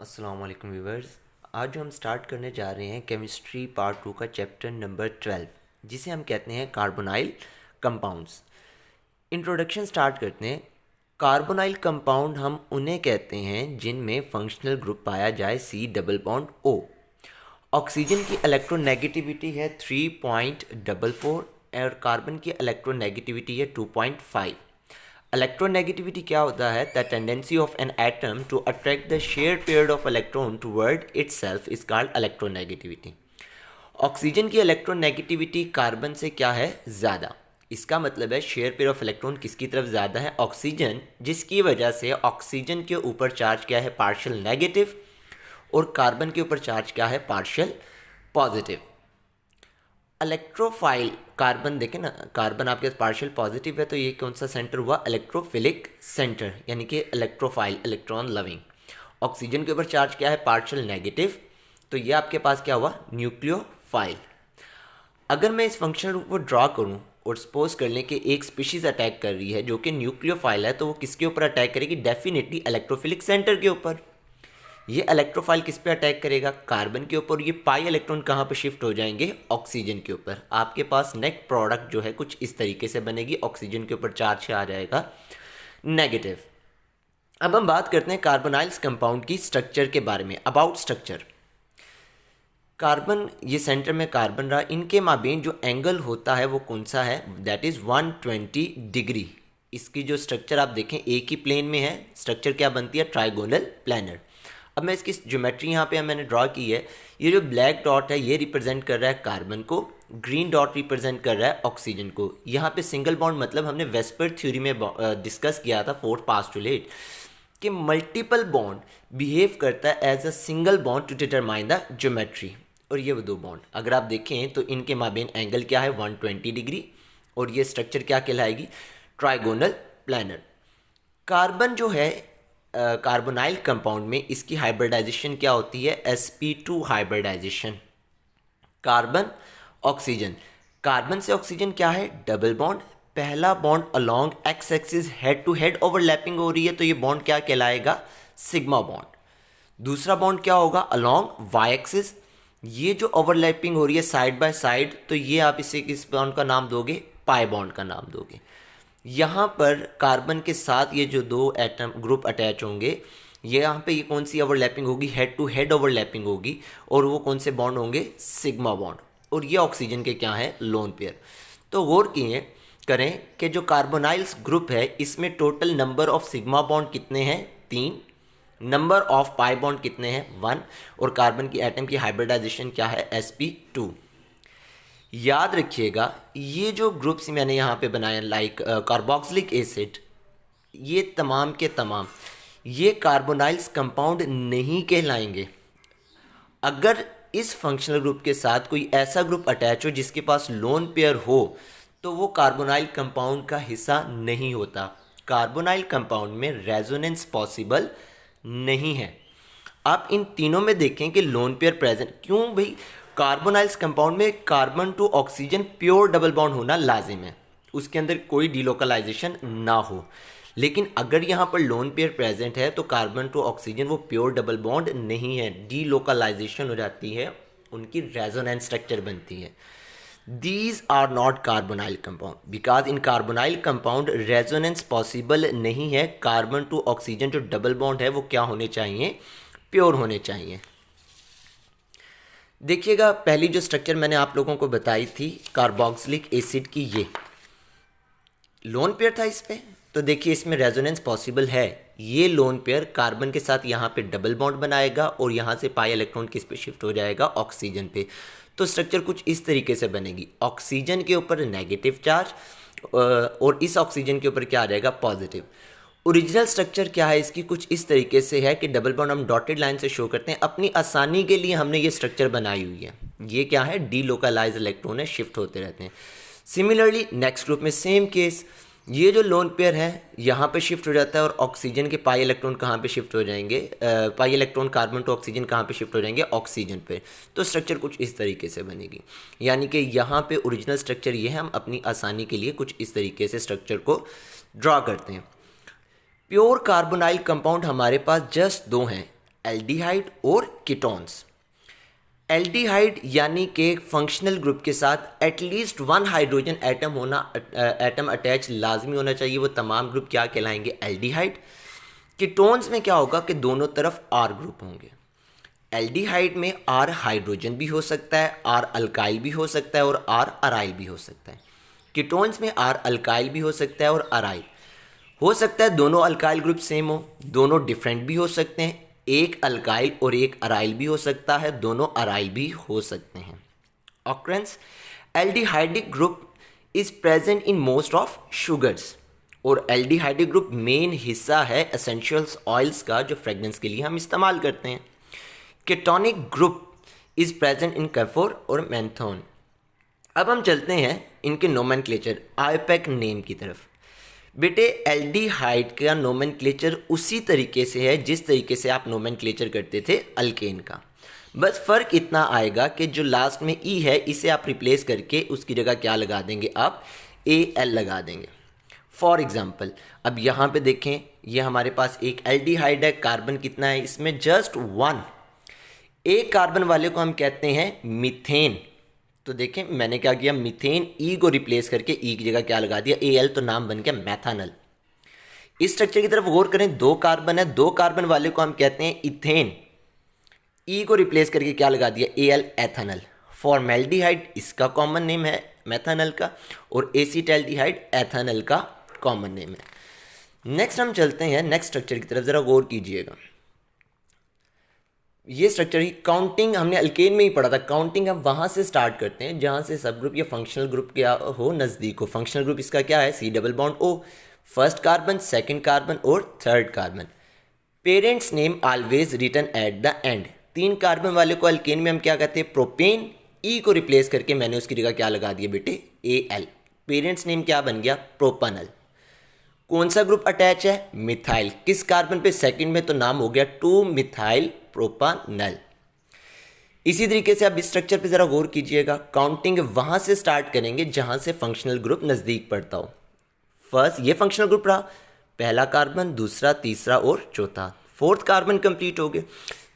अस्सलाम वालेकुम व्यूवर्स। आज जो हम स्टार्ट करने जा रहे हैं केमिस्ट्री पार्ट 2 का चैप्टर नंबर 12, जिसे हम कहते हैं कार्बोनाइल कंपाउंड्स। इंट्रोडक्शन स्टार्ट करते हैं। कार्बोनाइल कंपाउंड हम उन्हें कहते हैं जिनमें फंक्शनल ग्रुप पाया जाए C double bond O. Oxygen की इलेक्ट्रोनेगेटिविटी है 3.44 और कार्बन की इलेक्ट्रोनेगेटिविटी है 2.5। इलेक्ट्रोनेगेटिविटी क्या होता है? The tendency of an atom to attract the shared pair of electron toward itself is called electronegativity. Oxygen की इलेक्ट्रोनेगेटिविटी कार्बन से क्या है? ज़्यादा। इसका मतलब है शेयर पेयर ऑफ इलेक्ट्रॉन किसकी तरफ ज़्यादा है? ऑक्सीजन, जिसकी वजह से ऑक्सीजन के ऊपर चार्ज क्या है? Partial negative. और कार्बन के ऊपर चार्ज क्या है? Partial positive. इलेक्ट्रोफाइल कार्बन देखें ना, कार्बन आपके पास पार्शियल पॉजिटिव है, तो ये कौन सा सेंटर हुआ? इलेक्ट्रोफिलिक सेंटर, यानी कि इलेक्ट्रोफाइल, इलेक्ट्रॉन लविंग। ऑक्सीजन के ऊपर चार्ज क्या है? पार्शियल नेगेटिव, तो ये आपके पास क्या हुआ? न्यूक्लियोफाइल। अगर मैं इस फंक्शनल ग्रुप को ड्रॉ करूं और सपोज कर लें कि एक स्पीशीज अटैक कर रही है जो कि न्यूक्लियोफाइल है, तो वो किसके ऊपर अटैक करेगी? डेफिनेटली इलेक्ट्रोफिलिक सेंटर के ऊपर। ये इलेक्ट्रोफाइल किस पे अटैक करेगा? कार्बन के ऊपर। ये पाई इलेक्ट्रॉन कहाँ पे शिफ्ट हो जाएंगे? ऑक्सीजन के ऊपर। आपके पास नेट प्रोडक्ट जो है कुछ इस तरीके से बनेगी, ऑक्सीजन के ऊपर चार्ज आ जाएगा नेगेटिव। अब हम बात करते हैं कार्बोनाइल्स कंपाउंड की स्ट्रक्चर के बारे में। अबाउट स्ट्रक्चर, कार्बन, ये सेंटर में कार्बन रहा, इनके माबेन जो एंगल होता है वो कौन सा है? That is 120 degree. इसकी जो स्ट्रक्चर आप देखें एक ही प्लेन में है, स्ट्रक्चर क्या बनती है? Trigonal planner. अब मैं इसकी ज्योमेट्री यहाँ पे मैंने ड्रॉ की है। ये जो ब्लैक डॉट है ये रिप्रेजेंट कर रहा है कार्बन को, ग्रीन डॉट रिप्रेजेंट कर रहा है ऑक्सीजन को। यहाँ पे सिंगल बॉन्ड मतलब हमने वेस्पर थ्योरी में डिस्कस किया था, फोर्थ पास्टुलेट, कि मल्टीपल बॉन्ड बिहेव करता है as a single bond to determine the geometry. और ये वो दो बॉन्ड अगर आप देखें तो इनके माबेन एंगल क्या है? 120 डिग्री। और ये स्ट्रक्चर क्या कहलाएगी? Trigonal planner. कार्बन जो है कार्बोनाइल कंपाउंड में, इसकी हाइब्रिडाइजेशन क्या होती है? sp2 hybridization. Carbon oxygen, carbon से ऑक्सीजन क्या है? Double bond. पहला bond along x axis head to head overlapping हो रही है, तो ये बॉन्ड क्या कहलाएगा? Sigma bond. दूसरा बॉन्ड क्या होगा? Along Y axis. ये जो ओवरलैपिंग हो रही है साइड बाय साइड, तो ये आप इसे किस बॉन्ड का नाम दोगे? पाई बॉन्ड का नाम दोगे। यहाँ पर कार्बन के साथ ये जो दो एटम ग्रुप अटैच होंगे, ये यहाँ पे ये कौन सी ओवरलैपिंग होगी? हेड टू हेड ओवरलैपिंग होगी। और वो कौन से बॉन्ड होंगे? Sigma bond. और ये ऑक्सीजन के क्या है? Lone pair. तो गौर किए करें कि जो कार्बोनाइल्स ग्रुप है इसमें total number of sigma bond कितने हैं? 3। नंबर ऑफ पाई बॉन्ड कितने हैं? 1। और कार्बन की एटम की हाइब्रिडाइजेशन क्या है? sp2। याद रखिएगा ये जो ग्रुप्स मैंने यहाँ पे बनाए लाइक कार्बोक्सिलिक एसिड, ये तमाम के तमाम ये कार्बोनाइल्स कंपाउंड नहीं कहलाएंगे। अगर इस फंक्शनल ग्रुप के साथ कोई ऐसा ग्रुप अटैच हो जिसके पास लोन पेयर हो, तो वो कार्बोनाइल कंपाउंड का हिस्सा नहीं होता। कार्बोनाइल कंपाउंड में रेजोनेंस पॉसिबल नहीं है। आप इन तीनों में देखें कि लोन पेयर प्रेजेंट क्यों भाई? कार्बोनाइल्स कंपाउंड में carbon to oxygen pure double bond होना लाजिम है, उसके अंदर कोई डीलोकलाइजेशन ना हो। लेकिन अगर यहाँ पर लोन पेयर प्रेजेंट है तो कार्बन टू ऑक्सीजन वो प्योर डबल बॉन्ड नहीं है, डीलोकलाइजेशन हो जाती है, उनकी रेजोनेंस स्ट्रक्चर बनती है। These are not carbonyl compound because in carbonyl compound resonance possible नहीं है। कार्बन टू ऑक्सीजन जो डबल बॉन्ड है वो क्या होने चाहिए? प्योर होने चाहिए। देखिएगा पहली जो स्ट्रक्चर मैंने आप लोगों को बताई थी कार्बोक्सिलिक एसिड की, ये लोन पेयर था इस पे, तो देखिए इसमें रेजोनेंस पॉसिबल है। ये लोन पेयर कार्बन के साथ यहाँ पे डबल बॉन्ड बनाएगा और यहाँ से पाई इलेक्ट्रॉन किस पे शिफ्ट हो जाएगा? ऑक्सीजन पे। तो स्ट्रक्चर कुछ इस तरीके से बनेगी, ऑक्सीजन के ऊपर नेगेटिव चार्ज और इस ऑक्सीजन के ऊपर क्या आ जाएगा? पॉजिटिव। ओरिजिनल स्ट्रक्चर क्या है इसकी? कुछ इस तरीके से है कि डबल बॉन्ड हम डॉटेड लाइन से शो करते हैं, अपनी आसानी के लिए हमने ये स्ट्रक्चर बनाई हुई है। ये क्या है? डीलोकलाइज इलेक्ट्रॉन है, शिफ्ट होते रहते हैं। सिमिलरली नेक्स्ट ग्रुप में सेम केस, ये जो लोन पेयर है यहाँ पे शिफ्ट हो जाता है और ऑक्सीजन के पाई इलेक्ट्रॉन कहाँ पे शिफ्ट हो जाएंगे? Pi electron carbon to oxygen कहाँ पे शिफ्ट हो जाएंगे? ऑक्सीजन पे। तो स्ट्रक्चर कुछ इस तरीके से बनेगी, यानी कि यहाँ पे ओरिजिनल स्ट्रक्चर ये है, हम अपनी आसानी के लिए कुछ इस तरीके से स्ट्रक्चर को ड्रॉ करते हैं। प्योर कार्बोनाइल कंपाउंड हमारे पास जस्ट दो हैं, एल्डिहाइड और कीटोन्स। एल्डिहाइड यानी कि फंक्शनल ग्रुप के साथ at least one hydrogen atom attach लाजमी होना चाहिए, वो तमाम ग्रुप क्या कहलाएंगे? एल्डिहाइड। कीटोन्स में क्या होगा कि दोनों तरफ आर ग्रुप होंगे। एल्डिहाइड में आर हाइड्रोजन भी हो सकता है, आर अल्काइल भी हो सकता है और आर अराइल भी हो सकता है। कीटोन्स में आर अल्काइल भी हो सकता है और अराइल हो सकता है। दोनों अल्काइल ग्रुप सेम हो, दोनों डिफरेंट भी हो सकते हैं, एक अल्काइल और एक अराइल भी हो सकता है, दोनों अराइल भी हो सकते हैं। Occurrence aldehydic group is present in most of sugars, और एल्डिहाइडिक ग्रुप मेन हिस्सा है एसेंशियल्स ऑयल्स का जो फ्रेगनेंस के लिए हम इस्तेमाल करते हैं। Ketonic group is present in camphor और मेंथोन। अब हम चलते हैं इनके नोमेनक्लेचर आईपैक नेम की तरफ। बेटे एल्डिहाइड का नोमेनक्लेचर उसी तरीके से है जिस तरीके से आप नोमेनक्लेचर करते थे अल्केन का, बस फ़र्क इतना आएगा कि जो लास्ट में ई है इसे आप रिप्लेस करके उसकी जगह क्या लगा देंगे? आप AL लगा देंगे। फॉर एग्जाम्पल अब यहाँ पे देखें, ये हमारे पास एक एल्डिहाइड है, कार्बन कितना है इसमें? जस्ट 1। एक कार्बन वाले को हम कहते हैं मीथेन। तो देखें मैंने क्या किया, मीथेन ई को रिप्लेस करके ई की जगह क्या लगा दिया? AL, तो नाम बन गया मैथानल। इस स्ट्रक्चर की तरफ गौर करें, 2 कार्बन है, 2 कार्बन वाले को हम कहते हैं इथेन। ई को रिप्लेस करके क्या लगा दिया? AL, एथानल। फॉर्मेल्डिहाइड इसका कॉमन नेम है मैथानल का, और एसीटैल्डिहाइड एथानल का कॉमन नेम है। नेक्स्ट हम चलते हैं नेक्स्ट स्ट्रक्चर की तरफ, ज़रा गौर कीजिएगा। ये स्ट्रक्चर ही काउंटिंग हमने अल्केन में ही पढ़ा था। काउंटिंग हम वहाँ से स्टार्ट करते हैं जहाँ से सब ग्रुप या फंक्शनल ग्रुप क्या हो, नज़दीक हो। फंक्शनल ग्रुप इसका क्या है? C double bond O, first carbon, second carbon और third carbon. Parents name always written at the end. 3 carbon वाले को अल्केन में हम क्या कहते हैं? प्रोपेन। E को रिप्लेस करके मैंने उसकी जगह क्या लगा दिया बेटे? AL। पेरेंट्स नेम क्या बन गया? प्रोपानल। कौन सा ग्रुप अटैच है? मिथाइल। किस कार्बन पे? सेकंड में, तो नाम हो गया 2 मिथाइल प्रोपानल। इसी तरीके से आप इस स्ट्रक्चर पे ज़रा गौर कीजिएगा। काउंटिंग वहाँ से स्टार्ट करेंगे जहाँ से फंक्शनल ग्रुप नज़दीक पड़ता हो। फर्स्ट ये फंक्शनल ग्रुप रहा, पहला कार्बन, दूसरा, तीसरा और चौथा, 4th कार्बन कंप्लीट हो गए।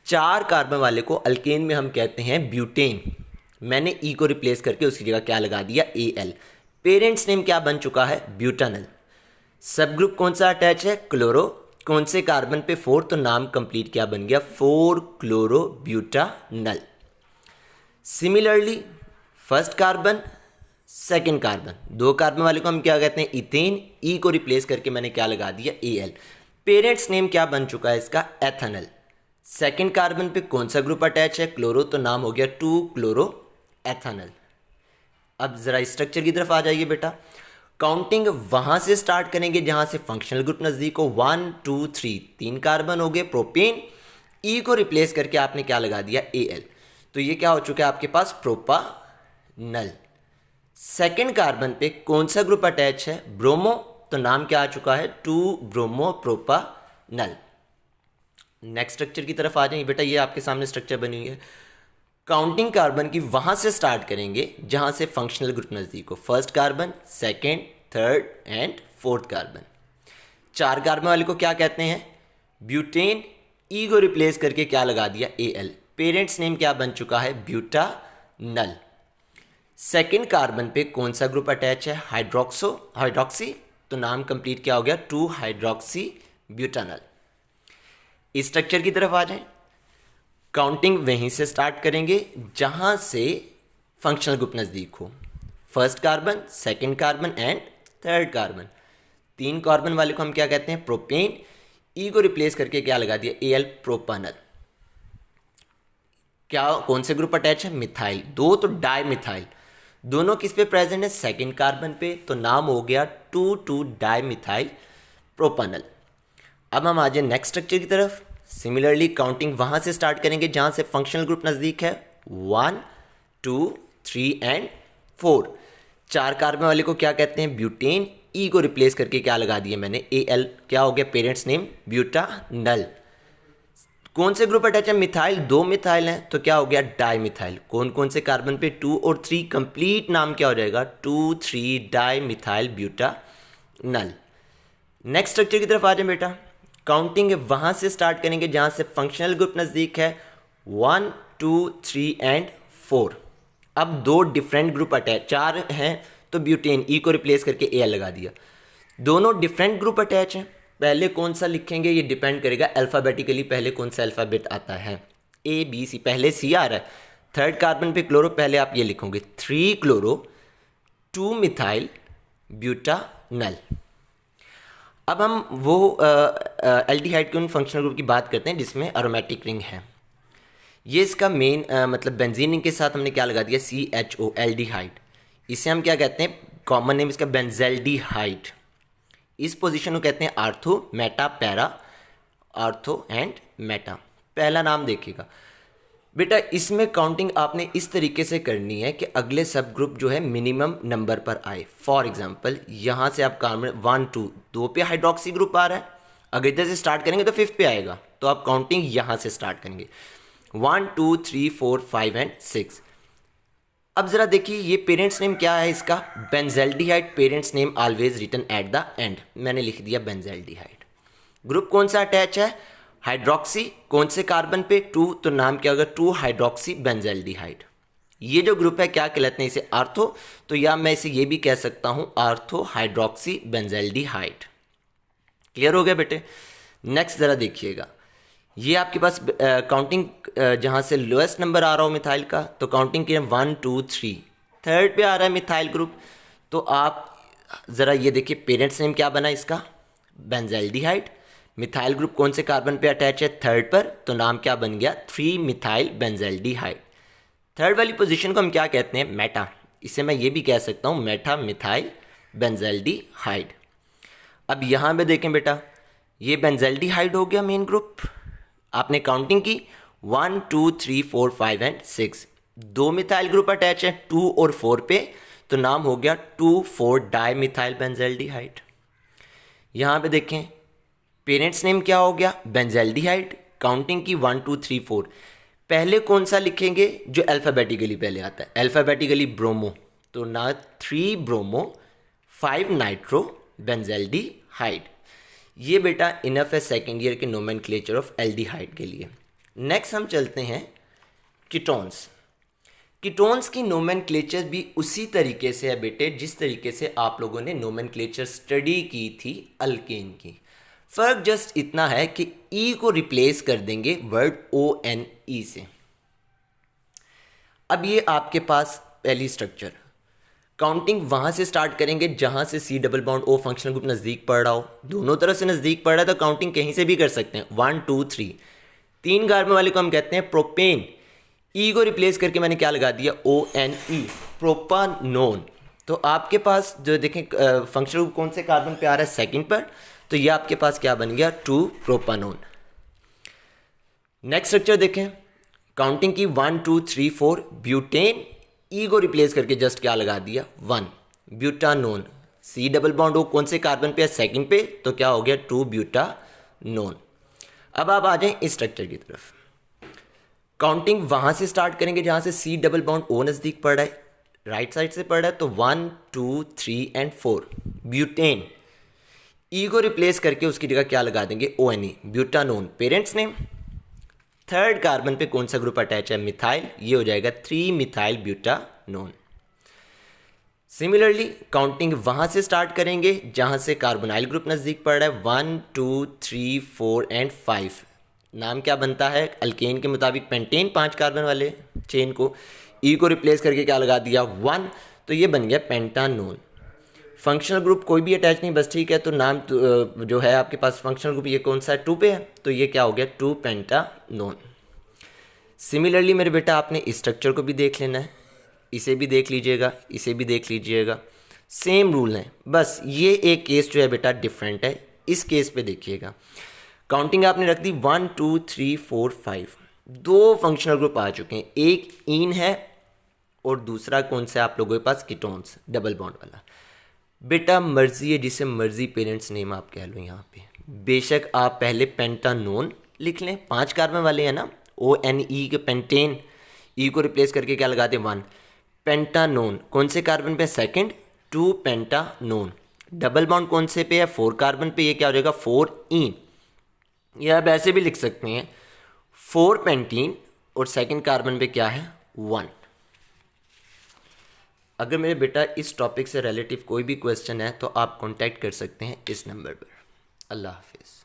4 कार्बन वाले को अल्केन में हम कहते हैं ब्यूटेन। मैंने ई को रिप्लेस करके उसकी जगह क्या लगा दिया? AL। पेरेंट्स नेम क्या बन चुका है? ब्यूटानल। सब ग्रुप कौन सा अटैच है? क्लोरो। कौन से कार्बन पे? 4, तो नाम कंप्लीट क्या बन गया? 4 chloro butanal. Similarly first carbon, second carbon, 2 carbon वाले को हम क्या कहते हैं? इथेन। ई को रिप्लेस करके मैंने क्या लगा दिया? AL। पेरेंट्स नेम क्या बन चुका है इसका? एथानल। सेकंड कार्बन पे कौन सा ग्रुप अटैच है? क्लोरो, तो नाम हो गया 2 क्लोरो एथानल। अब जरा स्ट्रक्चर की तरफ आ जाइए बेटा। काउंटिंग वहाँ से स्टार्ट करेंगे जहाँ से फंक्शनल ग्रुप नज़दीक हो। 1 2 3, 3 कार्बन हो गए प्रोपेन। ई को रिप्लेस करके आपने क्या लगा दिया? AL। तो ये क्या हो चुका है आपके पास? प्रोपानल। सेकेंड कार्बन पे कौन सा ग्रुप अटैच है? ब्रोमो, तो नाम क्या आ चुका है? 2 ब्रोमो प्रोपानल। नेक्स्ट स्ट्रक्चर की तरफ आ जाइए बेटा, ये आपके सामने स्ट्रक्चर बनी हुई है। काउंटिंग कार्बन की वहाँ से स्टार्ट करेंगे जहाँ से फंक्शनल ग्रुप नज़दीक हो। First carbon, second, third and 4th carbon. 4 carbon वाले को क्या कहते हैं? ब्यूटेन। ई को रिप्लेस करके क्या लगा दिया? AL। पेरेंट्स नेम क्या बन चुका है? ब्यूटानल। सेकंड कार्बन पे कौन सा ग्रुप अटैच है? हाइड्रोक्सी, तो नाम कंप्लीट क्या हो गया? 2 हाइड्रोक्सी ब्यूटानल। इस स्ट्रक्चर की तरफ आ जाएं। काउंटिंग वहीं से स्टार्ट करेंगे जहाँ से फंक्शनल ग्रुप नज़दीक हो। First carbon, second carbon and third carbon. 3 carbon वाले को हम क्या कहते हैं? प्रोपेन। ई को रिप्लेस करके क्या लगा दिया? AL, प्रोपानल। क्या कौन से ग्रुप अटैच है? मिथाइल। 2 तो डाई मिथाइल। दोनों किस पे प्रेजेंट है? सेकंड कार्बन पे, तो नाम हो गया 2 डाई मिथाइल प्रोपानल। अब हम आ जाए नेक्स्ट स्ट्रक्चर की तरफ। सिमिलरली काउंटिंग वहाँ से स्टार्ट करेंगे जहाँ से फंक्शनल ग्रुप नज़दीक है। 1 2 3 एंड 4। 4 कार्बन वाले को क्या कहते हैं? ब्यूटेन। ई को रिप्लेस करके क्या लगा दिया मैंने? AL। क्या हो गया? Parents name butanal. कौन से ग्रुप अटैच है? मिथाइल। 2 मिथाइल हैं, तो क्या हो गया? Dimethyl. कौन कौन से कार्बन पे? 2 और 3। कंप्लीट नाम क्या हो जाएगा? 2 3 di methyl butanal. Next structure की तरफ आ जाए बेटा। काउंटिंग वहाँ से स्टार्ट करेंगे जहाँ से फंक्शनल ग्रुप नज़दीक है, 1 2 3 एंड 4। अब दो डिफरेंट ग्रुप अटैच, 4 हैं तो ब्यूटेन ई को रिप्लेस करके ए लगा दिया। दोनों डिफरेंट ग्रुप अटैच हैं, पहले कौन सा लिखेंगे ये डिपेंड करेगा अल्फ़ाबेटिकली, पहले कौन सा अल्फ़ाबेट आता है, ए बी सी, पहले सी आ रहा है। थर्ड कार्बन पे क्लोरो, पहले आप ये लिखोगे 3 क्लोरो 2 मिथाइल ब्यूटानल। अब हम वो एल्डिहाइड के उन फंक्शनल ग्रुप की बात करते हैं जिसमें एरोमेटिक रिंग है। ये इसका मेन मतलब बेंजीन रिंग के साथ हमने क्या लगा दिया, CHO एल्डिहाइड। इसे हम क्या कहते हैं, कॉमन नेम इसका बेंजेल्डिहाइड। इस पोजीशन को कहते हैं ortho, Meta, para, ortho and Meta. पहला नाम देखिएगा बेटा, इसमें काउंटिंग आपने इस तरीके से करनी है कि अगले सब ग्रुप जो है मिनिमम नंबर पर आए। फॉर एग्जांपल यहाँ से आप कार्बन 1 2 2 पे हाइड्रोक्सी ग्रुप आ रहा है, अगर इधर से स्टार्ट करेंगे तो 5th पे आएगा, तो आप काउंटिंग यहाँ से स्टार्ट करेंगे 1 2 3 4 5 एंड 6। अब ज़रा देखिए ये पेरेंट्स नेम क्या है इसका, benzaldehyde. Parents name always written at the end, मैंने लिख दिया बेंजेल्डिहाइड। ग्रुप कौन सा अटैच है, हाइड्रोक्सी, कौन से कार्बन पे, 2, तो नाम क्या होगा 2 हाइड्रोक्सी बेंजेल्डिहाइड। ये जो ग्रुप है क्या कहलाते हैं इसे, आर्थो, तो या मैं इसे ये भी कह सकता हूँ आर्थो हाइड्रोक्सी बेंजेल्डिहाइड। क्लियर हो गया बेटे। नेक्स्ट ज़रा देखिएगा, ये आपके पास काउंटिंग जहाँ से लोएस्ट नंबर आ रहा हो मिथाइल का, तो काउंटिंग की 1 2 3, थर्ड पे आ रहा है मिथाइल ग्रुप, तो आप ज़रा ये देखिए पेरेंट्स नेम क्या बना इसका, बेंजेल्डिहाइड। मिथाइल ग्रुप कौन से कार्बन पे अटैच है, थर्ड पर, तो नाम क्या बन गया 3 मिथाइल बेंजेल्डिहाइड। थर्ड वाली पोजीशन को हम क्या कहते हैं, मेटा। इसे मैं ये भी कह सकता हूँ मेटा मिथाइल बेंजेल्डिहाइड। अब यहाँ पे देखें बेटा, ये बेंजेल्डिहाइड हो गया मेन ग्रुप, आपने काउंटिंग की 1 2 3 4 5 एंड 6। दो मिथाइल ग्रुप अटैच है 2 और 4 पे, तो नाम हो गया 2,4 डाई मिथाइल बेंजेल्डिहाइड। यहाँ पे देखें पेरेंट्स नेम क्या हो गया, बेंजेल्डिहाइड। काउंटिंग की 1 2 3 4, पहले कौन सा लिखेंगे जो अल्फ़ाबेटिकली पहले आता है, अल्फ़ाबेटिकली ब्रोमो, तो ना 3 ब्रोमो 5 नाइट्रो बेंजेल्डिहाइड। ये बेटा इनफ है सेकेंड ईयर के नोमेनक्लेचर ऑफ एल्डिहाइड के लिए। नेक्स्ट हम चलते हैं कीटोन्स। कीटोन्स की नोमेनक्लेचर भी उसी तरीके से है बेटे जिस तरीके से आप लोगों ने नोमेनक्लेचर स्टडी की थी अल्केन की। फ़र्क जस्ट इतना है कि ई को रिप्लेस कर देंगे वर्ड ONE से। अब ये आपके पास पहली स्ट्रक्चर, काउंटिंग वहाँ से स्टार्ट करेंगे जहाँ से C double bond O functional group नज़दीक पड़ रहा हो। दोनों तरफ से नज़दीक पड़ रहा है तो काउंटिंग कहीं से भी कर सकते हैं, 1 2 3। 3 कार्बन वाले को हम कहते हैं प्रोपेन। ई को रिप्लेस करके मैंने क्या लगा दिया ONE, प्रोपानोन। तो आपके पास जो देखें फंक्शनल ग्रुप कौन से कार्बन पे आ रहा है, सेकंड पर, तो ये आपके पास क्या बन गया 2 प्रोपानोन। नेक्स्ट स्ट्रक्चर देखें, काउंटिंग की 1 2 3 4, ब्यूटेन। ई को रिप्लेस करके जस्ट क्या लगा दिया 1, butanone. C double bond O कौन से कार्बन पे है, सेकंड पे, तो क्या हो गया 2 ब्यूटानोन। अब आप आ जाएं इस स्ट्रक्चर की तरफ। काउंटिंग वहाँ से स्टार्ट करेंगे जहाँ से C डबल बॉन्ड O नज़दीक पड़ रहा है, राइट साइड से पड़ रहा है, तो 1 2 3 एंड 4 ब्यूटेन। ई को रिप्लेस करके उसकी जगह क्या लगा देंगे ONE, butanone. Parents name, third carbon पे कौन सा ग्रुप अटैच है, मिथाइल, ये हो जाएगा 3 मिथाइल ब्यूटानोन। सिमिलरली काउंटिंग वहाँ से स्टार्ट करेंगे जहाँ से कार्बोनाइल ग्रुप नज़दीक पड़ रहा है, 1 2 3 4 एंड 5। नाम क्या बनता है, अल्केन के मुताबिक पेंटेन, 5 कार्बन वाले चेन को ई को रिप्लेस करके क्या लगा दिया 1, तो ये बन गया पेंटानोन। फंक्शनल ग्रुप कोई भी अटैच नहीं, बस ठीक है, तो नाम जो है आपके पास फंक्शनल ग्रुप ये कौन सा है, 2 पे है, तो ये क्या हो गया 2 पेंटानोन। सिमिलरली मेरे बेटा आपने इस स्ट्रक्चर को भी देख लेना है, इसे भी देख लीजिएगा, इसे भी देख लीजिएगा, सेम रूल है, बस ये एक केस जो है बेटा डिफरेंट है। इस केस पे देखिएगा, काउंटिंग आपने रख दी 1 2 3 4 5, दो फंक्शनल ग्रुप आ चुके हैं, एक इन है और दूसरा कौन सा आप लोगों के पास कीटोन्स, डबल बॉन्ड वाला। बेटा मर्जी है, जिसे मर्जी पेरेंट्स नेम आप कह लो, यहाँ पे बेशक आप पहले पेंटानोन लिख लें, 5 कार्बन वाले हैं ना, ONE के पेंटेन, ई को रिप्लेस करके क्या लगा दें 1, पेंटानोन। कौन से कार्बन पे, सेकंड, 2 पेंटानोन। डबल बॉन्ड कौन से पे है, 4 कार्बन पे, ये क्या हो जाएगा 4 इन। या आप ऐसे भी लिख सकते हैं 4 पेंटीन और सेकंड कार्बन पे क्या है 1। अगर मेरे बेटा इस टॉपिक से रिलेटिव कोई भी क्वेश्चन है तो आप कांटेक्ट कर सकते हैं इस नंबर पर। अल्लाह हाफिज़।